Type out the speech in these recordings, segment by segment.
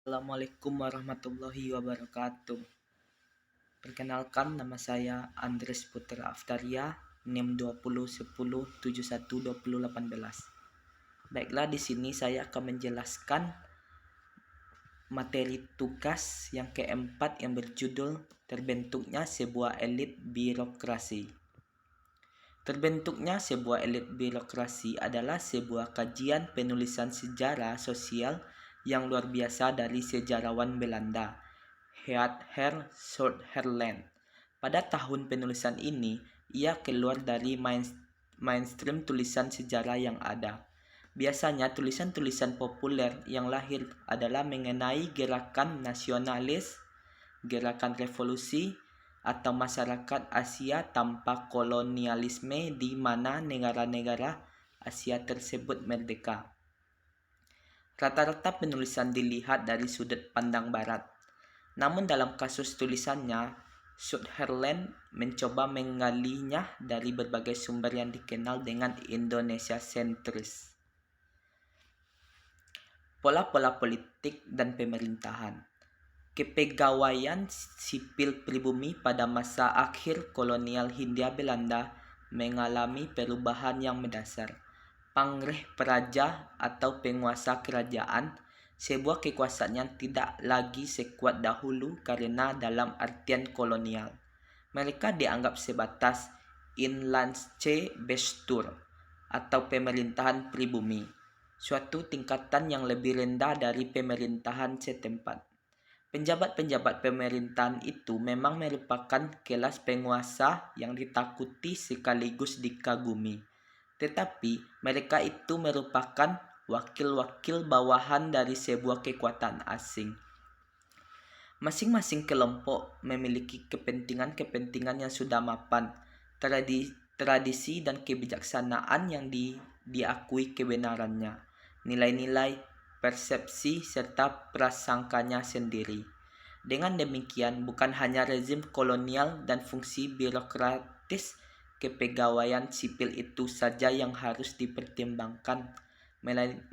Assalamualaikum warahmatullahi wabarakatuh. Perkenalkan, nama saya Andres Putra Aftaria, NIM 2010 71 2018. Baiklah, di sini saya akan menjelaskan materi tugas yang keempat yang berjudul Terbentuknya Sebuah Elit Birokrasi. Terbentuknya sebuah elit birokrasi adalah sebuah kajian penulisan sejarah sosial yang luar biasa dari sejarawan Belanda, Her Southerland. Pada tahun penulisan ini, ia keluar dari mainstream tulisan sejarah yang ada. Biasanya tulisan-tulisan populer yang lahir adalah mengenai gerakan nasionalis, gerakan revolusi, atau masyarakat Asia tanpa kolonialisme di mana negara-negara Asia tersebut merdeka. Rata-rata penulisan dilihat dari sudut pandang barat. Namun dalam kasus tulisannya, Sutherland mencoba menggalinya dari berbagai sumber yang dikenal dengan Indonesia sentris. Pola-pola politik dan pemerintahan. Kepegawaian sipil pribumi pada masa akhir kolonial Hindia Belanda mengalami perubahan yang mendasar. Pangreh Praja atau penguasa kerajaan, sebuah kekuasaan yang tidak lagi sekuat dahulu karena dalam artian kolonial. Mereka dianggap sebatas Inlandsbestuur atau pemerintahan pribumi, suatu tingkatan yang lebih rendah dari pemerintahan setempat. Penjabat-penjabat pemerintahan itu memang merupakan kelas penguasa yang ditakuti sekaligus dikagumi. Tetapi mereka itu merupakan wakil-wakil bawahan dari sebuah kekuatan asing. Masing-masing kelompok memiliki kepentingan-kepentingan yang sudah mapan, tradisi dan kebijaksanaan yang diakui kebenarannya, nilai-nilai, persepsi, serta prasangkanya sendiri. Dengan demikian, bukan hanya rezim kolonial dan fungsi birokratis kepegawaian sipil itu saja yang harus dipertimbangkan,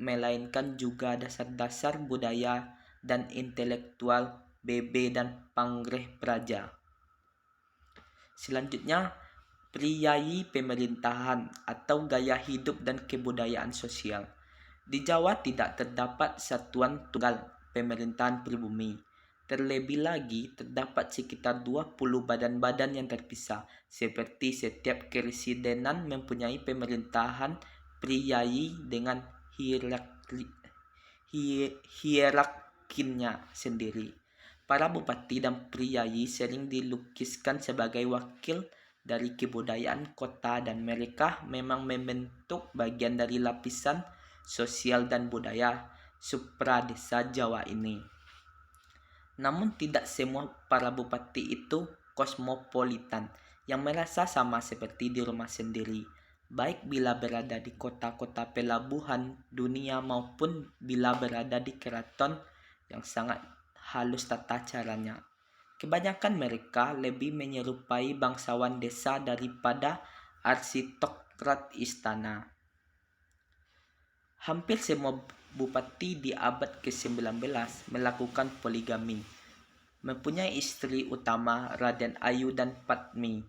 melainkan juga dasar-dasar budaya dan intelektual BB dan Pangreh Praja. Selanjutnya, priayi pemerintahan atau gaya hidup dan kebudayaan sosial. Di Jawa tidak terdapat satuan tunggal pemerintahan pribumi. Terlebih lagi, terdapat sekitar 20 badan-badan yang terpisah, seperti setiap keresidenan mempunyai pemerintahan priayi dengan hierarkinya sendiri. Para bupati dan priayi sering dilukiskan sebagai wakil dari kebudayaan kota dan mereka memang membentuk bagian dari lapisan sosial dan budaya supradesa Jawa ini. Namun tidak semua para bupati itu kosmopolitan yang merasa sama seperti di rumah sendiri, baik bila berada di kota-kota pelabuhan dunia maupun bila berada di keraton yang sangat halus tata caranya. Kebanyakan mereka lebih menyerupai bangsawan desa daripada arsitokrat istana. Hampir semua bupati di abad ke-19 melakukan poligami, mempunyai istri utama Raden Ayu dan Patmi,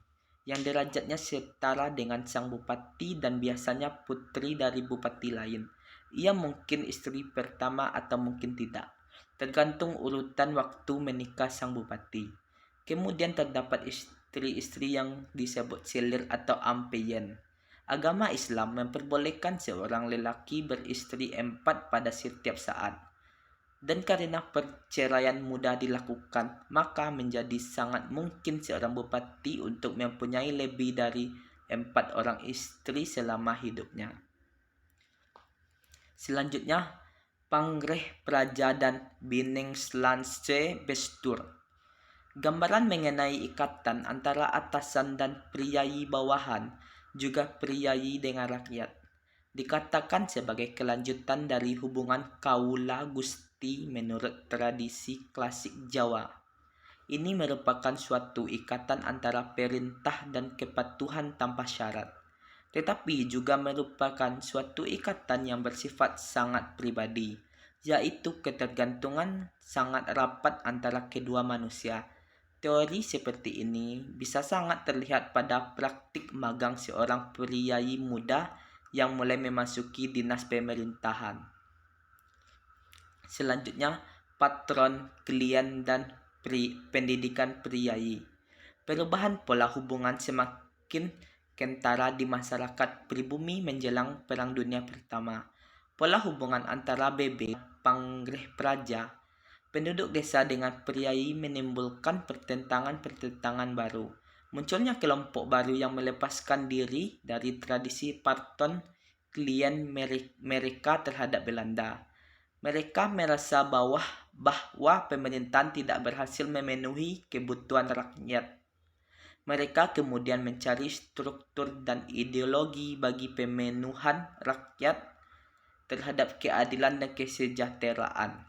yang derajatnya setara dengan sang bupati dan biasanya putri dari bupati lain. Ia mungkin istri pertama atau mungkin tidak, tergantung urutan waktu menikah sang bupati. Kemudian terdapat istri-istri yang disebut selir atau ampeyen. Agama Islam memperbolehkan seorang lelaki beristri 4 pada setiap saat. Dan karena perceraian mudah dilakukan, maka menjadi sangat mungkin seorang bupati untuk mempunyai lebih dari 4 orang istri selama hidupnya. Selanjutnya, Pangreh Praja dan Biningslandsbestuur. Gambaran mengenai ikatan antara atasan dan priayi bawahan, juga priayi dengan rakyat, dikatakan sebagai kelanjutan dari hubungan kaula gusti menurut tradisi klasik Jawa. Ini merupakan suatu ikatan antara perintah dan kepatuhan tanpa syarat, tetapi juga merupakan suatu ikatan yang bersifat sangat pribadi, yaitu ketergantungan sangat rapat antara kedua manusia. Teori seperti ini bisa sangat terlihat pada praktik magang seorang priai muda yang mulai memasuki dinas pemerintahan. Selanjutnya, patron, klien, dan pendidikan priai. Perubahan pola hubungan semakin kentara di masyarakat pribumi menjelang Perang Dunia Pertama. Pola hubungan antara BB, Pangreh Praja, penduduk desa dengan priai menimbulkan pertentangan-pertentangan baru. Munculnya kelompok baru yang melepaskan diri dari tradisi patron klien mereka terhadap Belanda. Mereka merasa bahwa pemerintahan tidak berhasil memenuhi kebutuhan rakyat. Mereka kemudian mencari struktur dan ideologi bagi pemenuhan rakyat terhadap keadilan dan kesejahteraan.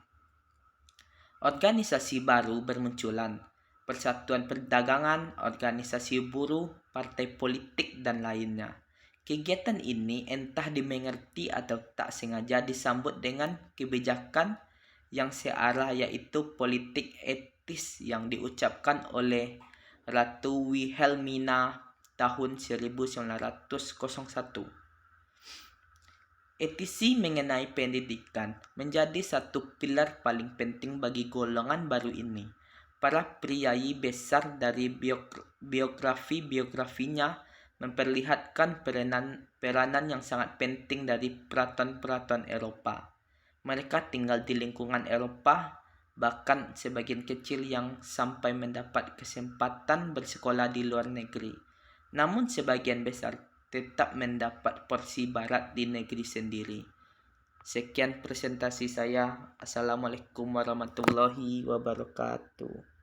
Organisasi baru bermunculan, Persatuan Perdagangan, organisasi buruh, partai politik, dan lainnya. Kegiatan ini entah dimengerti atau tak sengaja disambut dengan kebijakan yang searah, yaitu politik etis yang diucapkan oleh Ratu Wilhelmina tahun 1901. Etisi mengenai pendidikan menjadi satu pilar paling penting bagi golongan baru ini. Para priai besar dari biografinya memperlihatkan peranan yang sangat penting dari peraturan-peraturan Eropa. Mereka tinggal di lingkungan Eropa, bahkan sebagian kecil yang sampai mendapat kesempatan bersekolah di luar negeri. Namun sebagian besar tetap mendapat porsi barat di negeri sendiri. Sekian presentasi saya. Assalamualaikum warahmatullahi wabarakatuh.